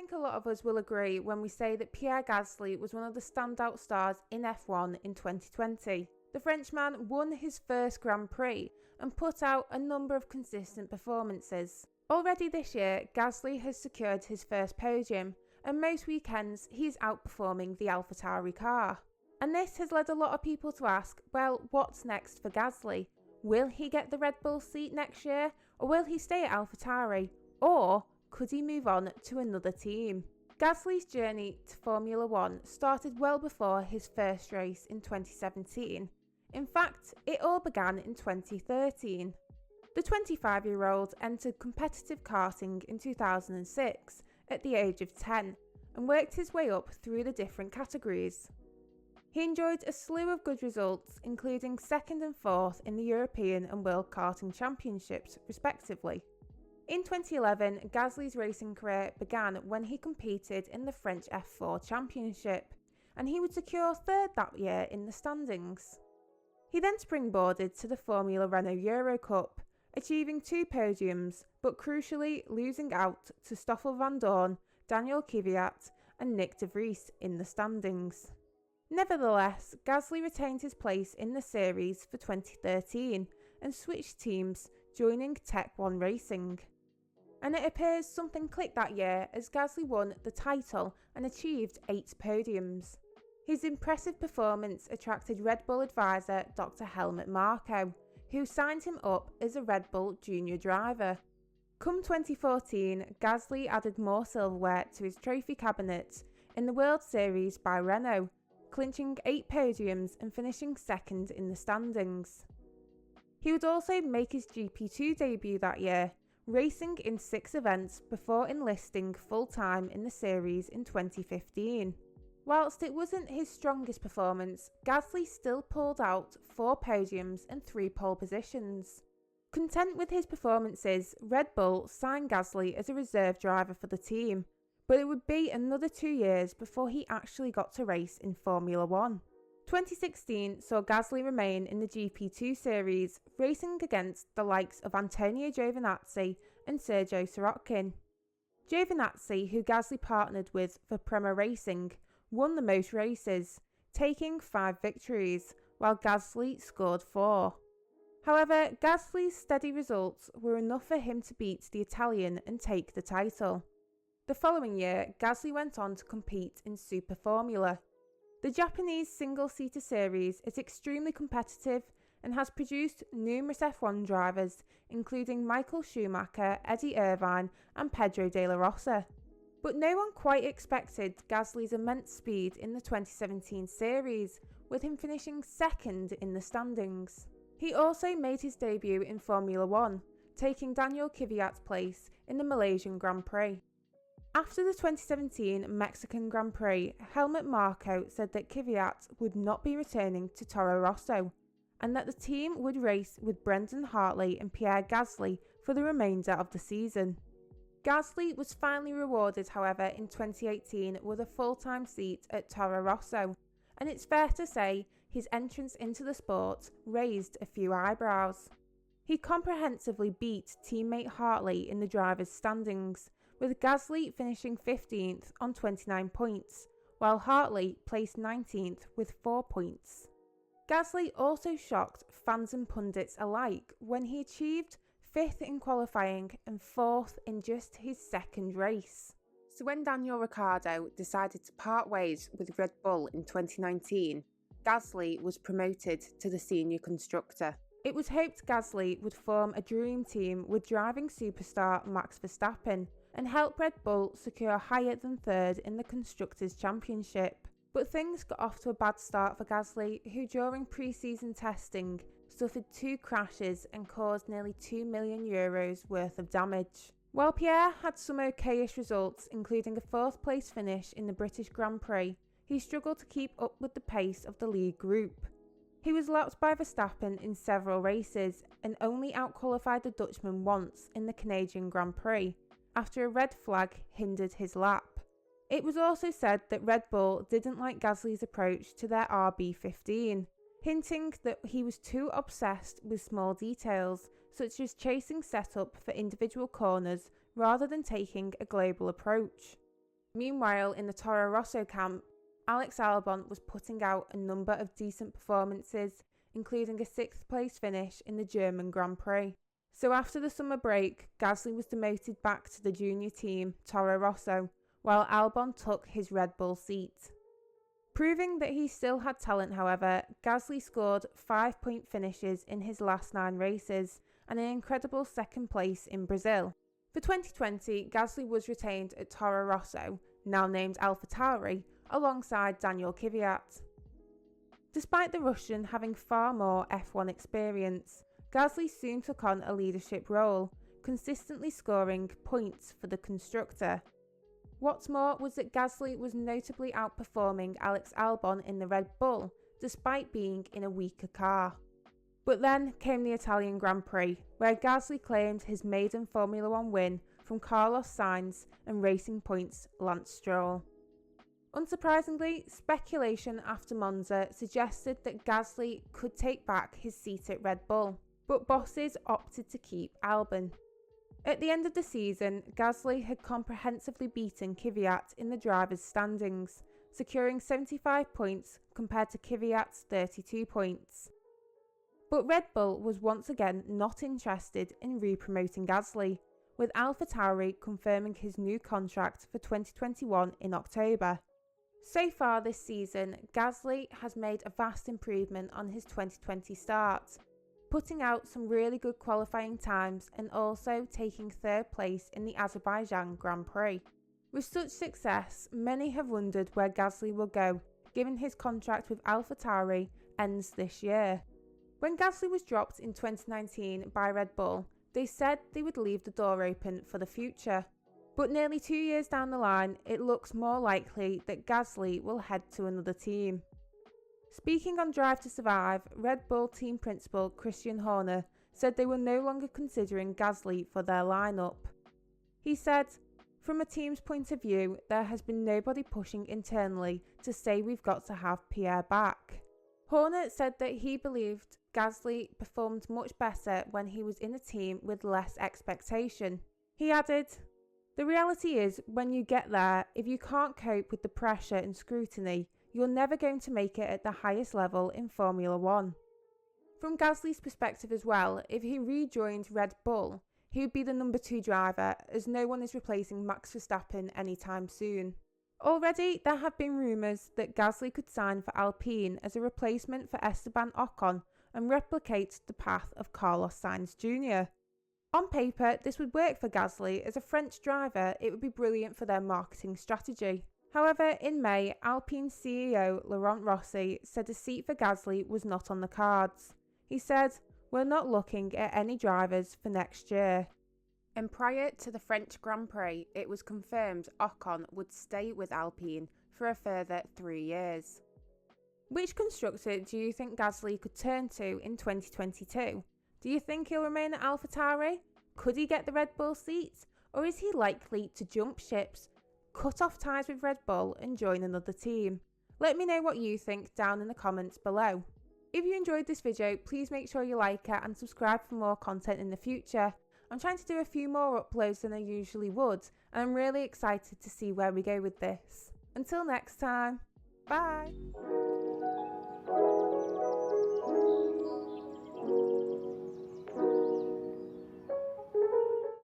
think a lot of us will agree when we say that Pierre Gasly was one of the standout stars in F1 in 2020. The Frenchman won his first Grand Prix and put out a number of consistent performances. Already this year, Gasly has secured his first podium, and most weekends he's outperforming the AlphaTauri car. And this has led a lot of people to ask, well, what's next for Gasly? Will he get the Red Bull seat next year, or will he stay at AlphaTauri? Or could he move on to another team? Gasly's journey to Formula 1 started well before his first race in 2017. In fact, it all began in 2013. The 25-year-old entered competitive karting in 2006 at the age of 10 and worked his way up through the different categories. He enjoyed a slew of good results, including 2nd and 4th in the European and World Karting Championships, respectively. In 2011, Gasly's racing career began when he competed in the French F4 Championship, and he would secure 3rd that year in the standings. He then springboarded to the Formula Renault Euro Cup, achieving 2 podiums, but crucially losing out to Stoffel Vandoorne, Daniel Kvyat and Nick de Vries in the standings. Nevertheless, Gasly retained his place in the series for 2013 and switched teams, joining Tech 1 Racing. And it appears something clicked that year as Gasly won the title and achieved 8 podiums. His impressive performance attracted Red Bull advisor Dr. Helmut Marko, who signed him up as a Red Bull junior driver. Come 2014, Gasly added more silverware to his trophy cabinet in the World Series by Renault, clinching 8 podiums and finishing 2nd in the standings. He would also make his GP2 debut that year, racing in 6 events before enlisting full-time in the series in 2015. Whilst it wasn't his strongest performance, Gasly still pulled out 4 podiums and 3 pole positions. Content with his performances, Red Bull signed Gasly as a reserve driver for the team, but it would be another 2 years before he actually got to race in Formula 1. 2016 saw Gasly remain in the GP2 series, racing against the likes of Antonio Giovinazzi and Sergio Sirotkin. Giovinazzi, who Gasly partnered with for Prema Racing, won the most races, taking 5 victories, while Gasly scored 4. However, Gasly's steady results were enough for him to beat the Italian and take the title. The following year, Gasly went on to compete in Super Formula. The Japanese single-seater series is extremely competitive and has produced numerous F1 drivers, including Michael Schumacher, Eddie Irvine and Pedro de la Rosa. But no one quite expected Gasly's immense speed in the 2017 series, with him finishing 2nd in the standings. He also made his debut in Formula 1, taking Daniel Kvyat's place in the Malaysian Grand Prix. After the 2017 Mexican Grand Prix, Helmut Marko said that Kvyat would not be returning to Toro Rosso, and that the team would race with Brendan Hartley and Pierre Gasly for the remainder of the season. Gasly was finally rewarded, however, in 2018 with a full-time seat at Toro Rosso, and it's fair to say his entrance into the sport raised a few eyebrows. He comprehensively beat teammate Hartley in the drivers' standings, with Gasly finishing 15th on 29 points, while Hartley placed 19th with 4 points. Gasly also shocked fans and pundits alike when he achieved 5th in qualifying and 4th in just his 2nd race. So when Daniel Ricciardo decided to part ways with Red Bull in 2019, Gasly was promoted to the senior constructor. It was hoped Gasly would form a dream team with driving superstar Max Verstappen and help Red Bull secure higher than 3rd in the Constructors' Championship. But things got off to a bad start for Gasly, who during pre-season testing suffered 2 crashes and caused nearly €2 million worth of damage. While Pierre had some okayish results, including a 4th place finish in the British Grand Prix, he struggled to keep up with the pace of the lead group. He was lapped by Verstappen in several races and only outqualified the Dutchman once in the Canadian Grand Prix, after a red flag hindered his lap. It was also said that Red Bull didn't like Gasly's approach to their RB15, hinting that he was too obsessed with small details, such as chasing setup for individual corners rather than taking a global approach. Meanwhile, in the Toro Rosso camp, Alex Albon was putting out a number of decent performances, including a 6th place finish in the German Grand Prix. So after the summer break, Gasly was demoted back to the junior team, Toro Rosso, while Albon took his Red Bull seat. Proving that he still had talent, however, Gasly scored 5-point finishes in his last 9 races and an incredible 2nd place in Brazil. For 2020, Gasly was retained at Toro Rosso, now named AlphaTauri, alongside Daniel Kvyat. Despite the Russian having far more F1 experience, Gasly soon took on a leadership role, consistently scoring points for the constructor. What's more was that Gasly was notably outperforming Alex Albon in the Red Bull, despite being in a weaker car. But then came the Italian Grand Prix, where Gasly claimed his maiden Formula 1 win from Carlos Sainz and Racing Point's Lance Stroll. Unsurprisingly, speculation after Monza suggested that Gasly could take back his seat at Red Bull, but bosses opted to keep Albon. At the end of the season, Gasly had comprehensively beaten Kvyat in the drivers' standings, securing 75 points compared to Kvyat's 32 points. But Red Bull was once again not interested in re-promoting Gasly, with AlphaTauri confirming his new contract for 2021 in October. So far this season, Gasly has made a vast improvement on his 2020 start, putting out some really good qualifying times and also taking 3rd place in the Azerbaijan Grand Prix. With such success, many have wondered where Gasly will go, given his contract with AlphaTauri ends this year. When Gasly was dropped in 2019 by Red Bull, they said they would leave the door open for the future. But nearly 2 years down the line, it looks more likely that Gasly will head to another team. Speaking on Drive to Survive, Red Bull team principal Christian Horner said they were no longer considering Gasly for their lineup. He said, "From a team's point of view, there has been nobody pushing internally to say we've got to have Pierre back." Horner said that he believed Gasly performed much better when he was in a team with less expectation. He added, "The reality is, when you get there, if you can't cope with the pressure and scrutiny, you're never going to make it at the highest level in Formula 1. From Gasly's perspective as well, if he rejoined Red Bull, he would be the number 2 driver, as no one is replacing Max Verstappen anytime soon. Already, there have been rumours that Gasly could sign for Alpine as a replacement for Esteban Ocon and replicate the path of Carlos Sainz Jr. On paper, this would work for Gasly. As a French driver, it would be brilliant for their marketing strategy. However, in May, Alpine CEO Laurent Rossi said a seat for Gasly was not on the cards. He said, "We're not looking at any drivers for next year." And prior to the French Grand Prix, it was confirmed Ocon would stay with Alpine for a further 3 years. Which constructor do you think Gasly could turn to in 2022? Do you think he'll remain at AlphaTauri? Could he get the Red Bull seat? Or is he likely to jump ships, cut off ties with Red Bull and join another team? Let me know what you think down in the comments below. If you enjoyed this video, please make sure you like it and subscribe for more content in the future. I'm trying to do a few more uploads than I usually would, and I'm really excited to see where we go with this. Until next time, bye!